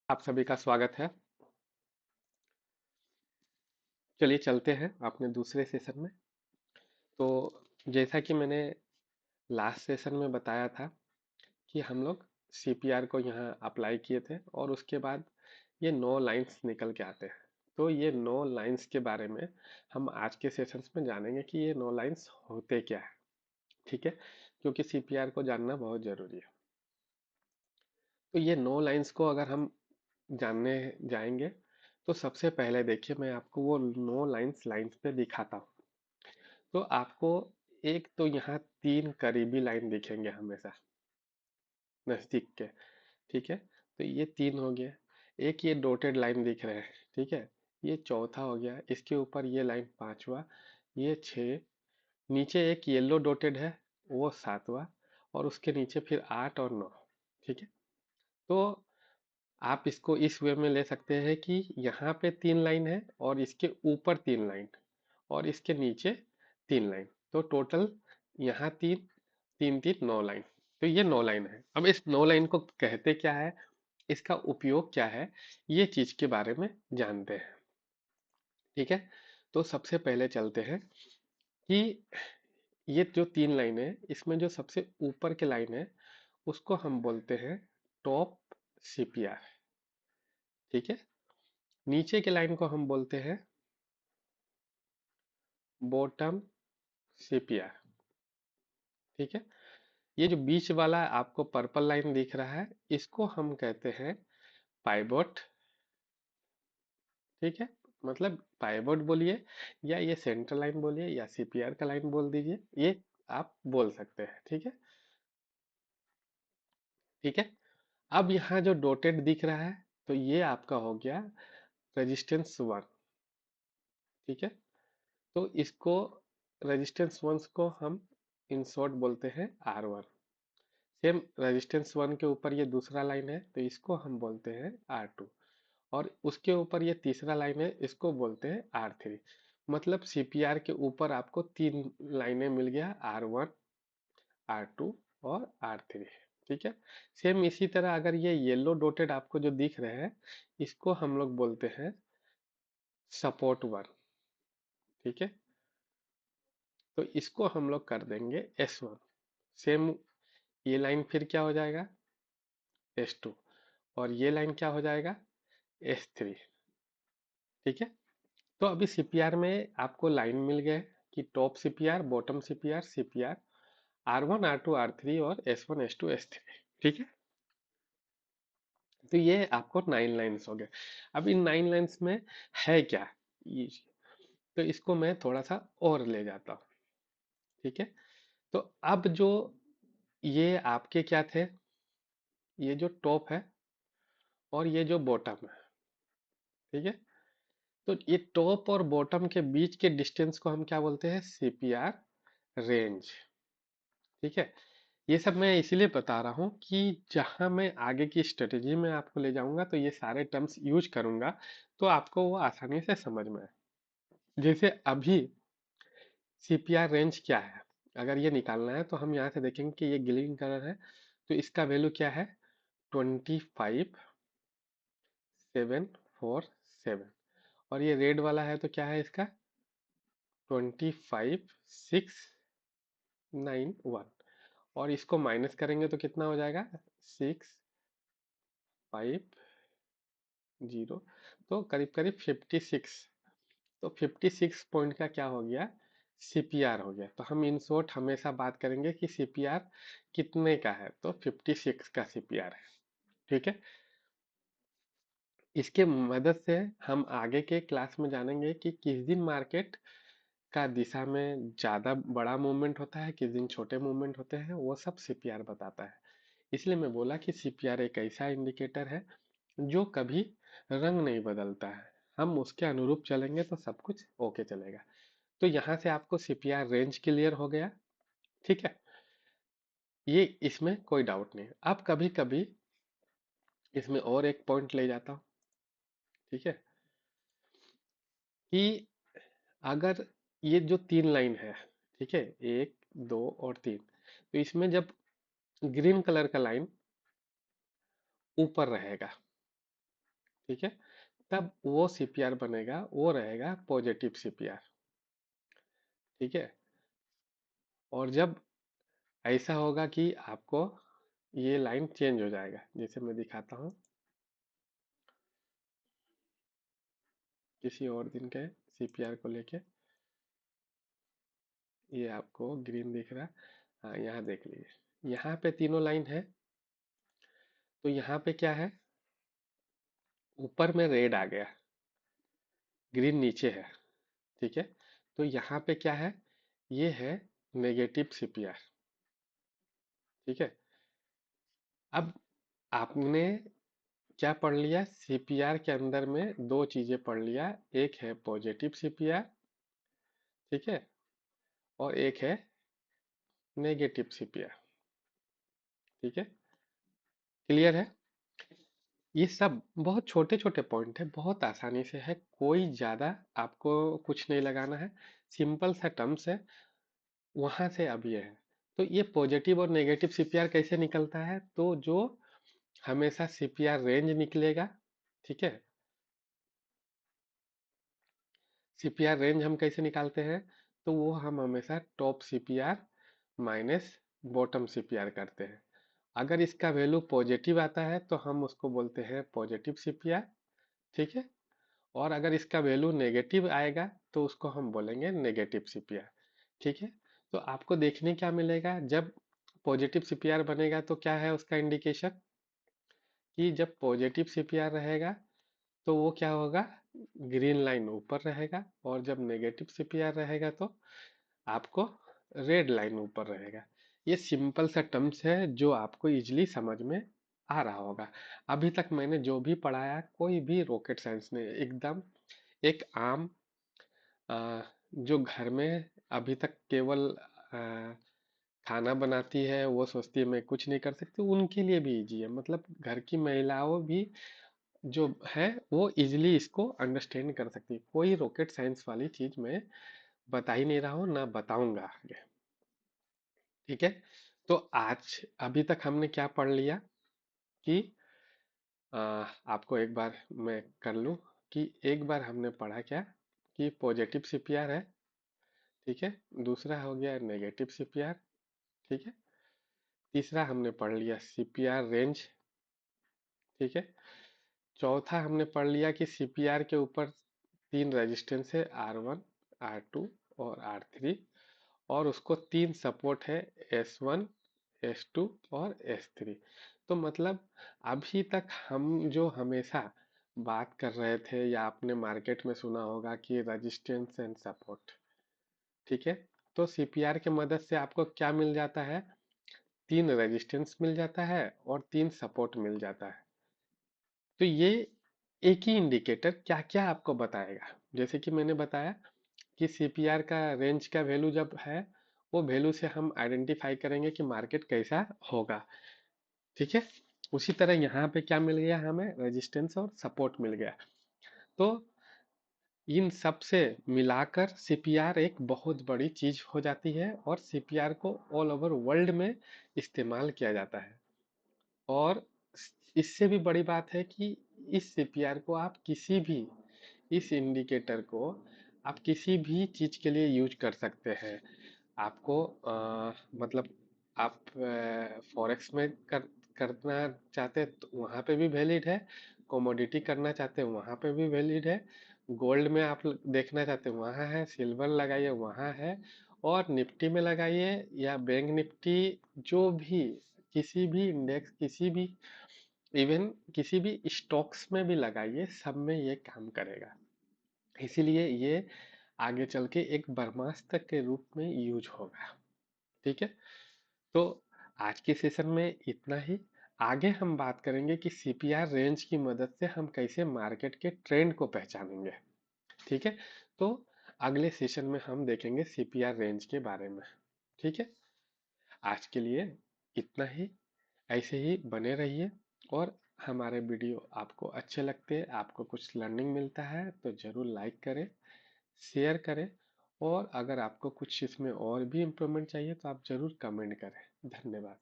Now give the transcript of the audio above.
आप सभी का स्वागत है। चलिए चलते हैं अपने दूसरे सेशन में। तो जैसा कि मैंने लास्ट सेशन में बताया था कि हम लोग सीपीआर को यहाँ अप्लाई किए थे और उसके बाद ये 9 लाइंस निकल के आते हैं। तो ये 9 लाइंस के बारे में हम आज के सेशंस में जानेंगे कि ये 9 लाइंस होते क्या है। ठीक है, क्योंकि सीपीआर को जानना बहुत ज़रूरी है। तो ये 9 लाइंस को अगर हम जानने जाएंगे तो सबसे पहले देखिए मैं आपको वो 9 लाइंस लाइंस पे दिखाता हूँ। तो आपको एक तो यहाँ 3 करीबी लाइन दिखेंगे हमेशा नजदीक के। ठीक है, तो ये 3 हो गया। एक ये डॉटेड लाइन दिख रहा है। ठीक है, ये चौथा हो गया। इसके ऊपर ये लाइन पांचवा, ये 6। नीचे एक येलो डॉटेड है, वो सातवां। और उसके नीचे फिर 8 और 9। ठीक है, तो आप इसको इस वे में ले सकते हैं कि यहाँ पे 3 लाइन है और इसके ऊपर 3 लाइन और इसके नीचे 3 लाइन। तो टोटल यहाँ तीन तीन तीन 9 लाइन। तो ये 9 लाइन है। अब इस 9 लाइन को कहते क्या है, इसका उपयोग क्या है, ये चीज के बारे में जानते हैं। ठीक है, तो सबसे पहले चलते हैं कि ये जो 3 लाइन है इसमें जो सबसे ऊपर के लाइन है उसको हम बोलते हैं टॉप सीपीआर। ठीक है, नीचे के लाइन को हम बोलते हैं बॉटम सीपीआर। ठीक है, ये जो बीच वाला आपको पर्पल लाइन दिख रहा है इसको हम कहते हैं पाइवोट। ठीक है, मतलब पाइवोट बोलिए या ये सेंट्रल लाइन बोलिए या सीपीआर का लाइन बोल दीजिए, ये आप बोल सकते हैं। ठीक है, ठीक है। अब यहाँ जो डॉटेड दिख रहा है तो ये आपका हो गया रेजिस्टेंस 1। ठीक है, तो इसको रेजिस्टेंस 1 को हम इन शॉर्ट बोलते हैं R1। सेम रेजिस्टेंस 1 के ऊपर ये दूसरा लाइन है तो इसको हम बोलते हैं R2। और उसके ऊपर ये तीसरा लाइन है, इसको बोलते हैं R3। मतलब सीपीआर के ऊपर आपको 3 लाइनें मिल गया, R1, R2 और R3। ठीक है, सेम इसी तरह अगर ये येलो डॉटेड आपको जो दिख रहे हैं इसको हम लोग बोलते हैं सपोर्ट 1। ठीक है, तो इसको हम लोग कर देंगे S1। सेम ये लाइन फिर क्या हो जाएगा, S2। और ये लाइन क्या हो जाएगा, S3। ठीक है, तो अभी सीपीआर में आपको लाइन मिल गए कि top CPR, bottom CPR, CPR R1, R2, R3 और S1, S2, S3। ठीक है, तो ये आपको 9 लाइन्स हो गए। अब इन 9 लाइन्स में है क्या, ये तो इसको मैं थोड़ा सा और ले जाता हूँ। ठीक है, तो अब जो ये आपके क्या थे, ये जो टॉप है और ये जो बॉटम है। ठीक है, तो ये टॉप और बॉटम के बीच के डिस्टेंस को हम क्या बोलते हैं, सीपीआर रेंज। ठीक है, ये सब मैं इसीलिए बता रहा हूँ कि जहाँ मैं आगे की स्ट्रेटेजी में आपको ले जाऊंगा तो ये सारे टर्म्स यूज करूंगा तो आपको वो आसानी से समझ में आए। जैसे अभी सीपीआर रेंज क्या है, अगर ये निकालना है तो हम यहाँ से देखेंगे कि ये ग्रीन कलर है तो इसका वैल्यू क्या है, 25,747। और ये रेड वाला है तो क्या है इसका, 25,691। और इसको माइनस करेंगे तो कितना हो जाएगा, 650। तो करीब करीब 56। तो 56 पॉइंट का क्या हो गया, सीपीआर हो गया। तो हम इन शॉर्ट हमेशा बात करेंगे कि सीपीआर कितने का है, तो 56 का सीपीआर है। ठीक है, इसके मदद से हम आगे के क्लास में जानेंगे कि किस दिन मार्केट का दिशा में ज़्यादा बड़ा मूवमेंट होता है, किस दिन छोटे मूवमेंट होते हैं, वो सब सीपीआर बताता है। इसलिए मैं बोला कि सीपीआर एक ऐसा इंडिकेटर है जो कभी रंग नहीं बदलता है। हम उसके अनुरूप चलेंगे तो सब कुछ ओके चलेगा। तो यहाँ से आपको सीपीआर रेंज क्लियर हो गया। ठीक है, ये इसमें कोई डाउट नहीं। अब कभी कभी इसमें और एक पॉइंट ले जाता हूँ। ठीक है, कि अगर ये जो 3 लाइन है, ठीक है, 1, 2 और 3, तो इसमें जब ग्रीन कलर का लाइन ऊपर रहेगा, ठीक है, तब वो सीपीआर बनेगा, वो रहेगा पॉजिटिव सीपीआर। ठीक है, और जब ऐसा होगा कि आपको ये लाइन चेंज हो जाएगा, जैसे मैं दिखाता हूँ किसी और दिन के सीपीआर को लेके। ये आपको ग्रीन दिख रहा है, हाँ यहाँ देख लीजिए, यहाँ पे तीनों लाइन है। तो यहाँ पे क्या है, ऊपर में रेड आ गया, ग्रीन नीचे है। ठीक है, तो यहाँ पे क्या है, ये है नेगेटिव सीपीआर। ठीक है, अब आपने क्या पढ़ लिया, सीपीआर के अंदर में दो चीजें पढ़ लिया, एक है पॉजिटिव सीपीआर, ठीक है, और एक है नेगेटिव सीपीआर। ठीक है, क्लियर है। ये सब बहुत छोटे छोटे पॉइंट है, बहुत आसानी से है, कोई ज्यादा आपको कुछ नहीं लगाना है, सिंपल सा टर्म्स है। वहां से अब ये है, तो ये पॉजिटिव और नेगेटिव सीपीआर कैसे निकलता है, तो जो हमेशा सीपीआर रेंज निकलेगा। ठीक है, सीपीआर रेंज हम कैसे निकालते हैं, तो वो हम हमेशा top CPR minus bottom CPR करते हैं। अगर इसका वैल्यू पॉजिटिव आता है तो हम उसको बोलते हैं पॉजिटिव सीपीआर। ठीक है, और अगर इसका वैल्यू नेगेटिव आएगा तो उसको हम बोलेंगे नेगेटिव सीपीआर। ठीक है, तो आपको देखने क्या मिलेगा, जब पॉजिटिव सीपीआर बनेगा तो क्या है उसका इंडिकेशन, कि जब पॉजिटिव सीपीआर रहेगा तो वो क्या होगा, ग्रीन लाइन ऊपर रहेगा, और जब नेगेटिव सीपीआर रहेगा तो आपको रेड लाइन ऊपर रहेगा। ये सिंपल सा टर्म्स है जो आपको इजीली समझ में आ रहा होगा। अभी तक मैंने जो भी पढ़ाया कोई भी रॉकेट साइंस नहीं, एकदम एक आम जो घर में अभी तक केवल खाना बनाती है, वो सोचती है मैं कुछ नहीं कर सकती, उनके लिए भी इजी है। मतलब घर की महिलाओं भी जो है वो इजीली इसको अंडरस्टैंड कर सकती है। कोई रॉकेट साइंस वाली चीज मैं बता ही नहीं रहा हूँ, ना बताऊंगा आगे। ठीक है, तो आज अभी तक हमने क्या पढ़ लिया, कि आ, आपको एक बार मैं कर लूं, कि एक बार हमने पढ़ा क्या, कि पॉजिटिव सीपीआर है। ठीक है, दूसरा हो गया नेगेटिव सीपीआर। ठीक है, तीसरा हमने पढ़ लिया सीपीआर रेंज। ठीक है, चौथा हमने पढ़ लिया कि सीपीआर के ऊपर तीन रेजिस्टेंस है, R1, R2 और R3, और उसको तीन सपोर्ट है, S1, S2 और S3। तो मतलब अभी तक हम जो हमेशा बात कर रहे थे, या आपने मार्केट में सुना होगा कि रेजिस्टेंस एंड सपोर्ट। ठीक है, तो सीपीआर के मदद से आपको क्या मिल जाता है, तीन रेजिस्टेंस मिल जाता है और तीन सपोर्ट मिल जाता है। तो ये एक ही इंडिकेटर क्या क्या आपको बताएगा, जैसे कि मैंने बताया कि सीपीआर का रेंज का वैल्यू जब है, वो वैल्यू से हम आइडेंटिफाई करेंगे कि मार्केट कैसा होगा। ठीक है, उसी तरह यहाँ पे क्या मिल गया, हमें रेजिस्टेंस और सपोर्ट मिल गया। तो इन सब से मिलाकर सीपीआर एक बहुत बड़ी चीज हो जाती है, और सीपीआर को ऑल ओवर वर्ल्ड में इस्तेमाल किया जाता है। और इससे भी बड़ी बात है कि इस सीपीआर को आप किसी भी, इस इंडिकेटर को आप किसी भी चीज के लिए यूज कर सकते हैं। आपको मतलब आप फॉरेक्स में करना चाहते हैं तो वहाँ पे भी वैलिड है, कमोडिटी करना चाहते हैं वहाँ पे भी वैलिड है, गोल्ड में आप देखना चाहते हैं वहाँ है, सिल्वर लगाइए वहाँ है, और निफ्टी में लगाइए या बैंक निफ्टी, जो भी किसी भी इंडेक्स, किसी भी इवन किसी भी स्टॉक्स में भी लगाइए, सब में ये काम करेगा। इसीलिए ये आगे चल के एक ब्रह्मास्त्र के रूप में यूज होगा। ठीक है, तो आज के सेशन में इतना ही। आगे हम बात करेंगे कि सीपीआर रेंज की मदद से हम कैसे मार्केट के ट्रेंड को पहचानेंगे। ठीक है, तो अगले सेशन में हम देखेंगे सीपीआर रेंज के बारे में। ठीक है, आज के लिए इतना ही। ऐसे ही बने रहिए, और हमारे वीडियो आपको अच्छे लगते हैं, आपको कुछ लर्निंग मिलता है तो ज़रूर लाइक करें, शेयर करें, और अगर आपको कुछ इसमें और भी इम्प्रूवमेंट चाहिए तो आप ज़रूर कमेंट करें। धन्यवाद।